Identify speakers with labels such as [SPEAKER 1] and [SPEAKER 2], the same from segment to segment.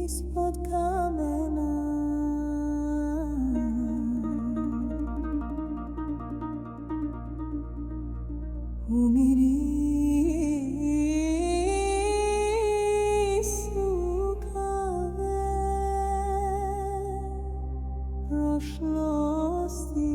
[SPEAKER 1] ispod kamena. U mirisu kahve prošlosti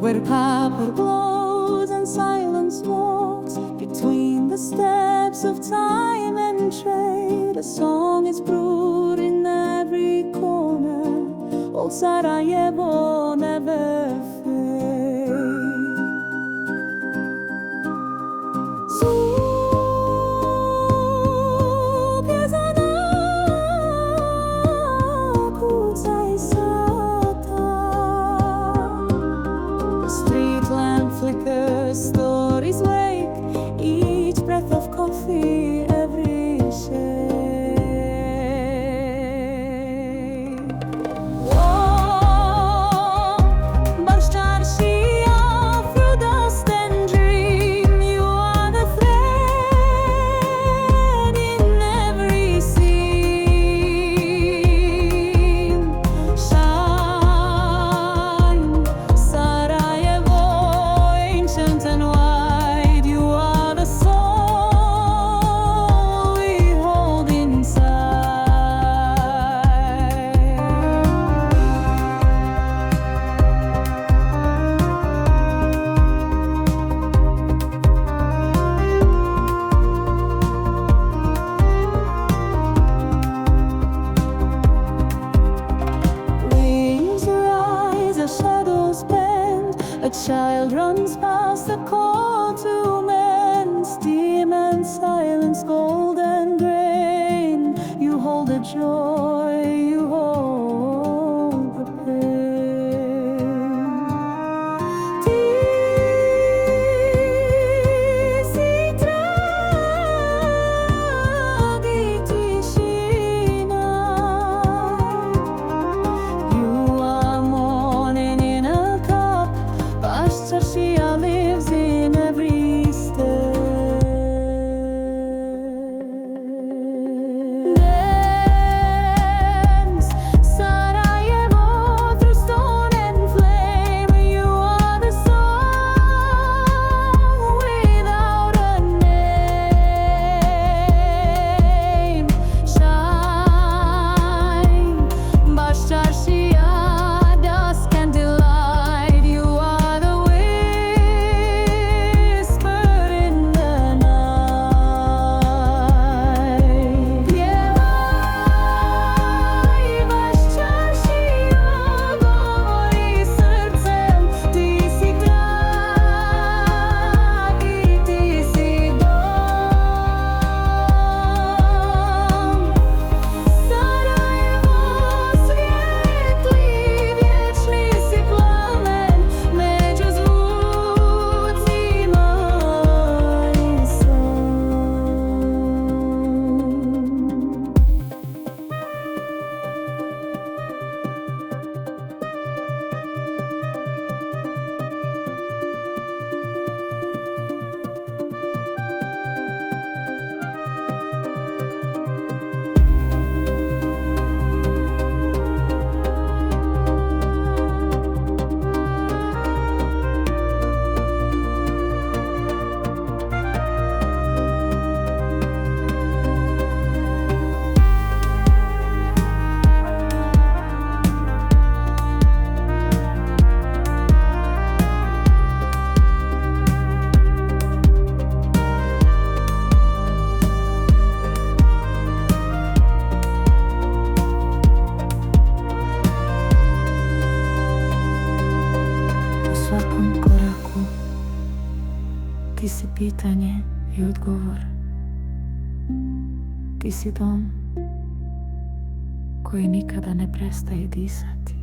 [SPEAKER 1] where copper glows and silence walks between the steps of time and trade. A song is brewed in every corner. Old Sarajevo never fades. Zvuk ezana kucaj sata. The street lamp flickers, stories wake, each breath of coffee, every shade. Oh, Baščaršija, through dust and dream, you are the thread in every scene. Shine, Sarajevo, ancient and wide, you are the soul we hold inside. Wings rise, the shadows bend, a child runs past the call to men. Steam and silence, gold and grain, you hold the joy, you hold the pain. Ti si trag i tišina. You are morning in a cup. Baščaršija lives in every step. Dance, Sarajevo, through stone and flame. You are the song without a name. Shine, Baščaršija, dusk and delight. You are the whisper in the night. Pjevaj, Baščaršija, govori srcem. Ti si trag i ti si dom. Sarajevo, svijetli, vječni si plamen među zvucima i som. U svakom koraku ti si pitanje i odgovor. Ti si dom koji nikada ne prestaje disati.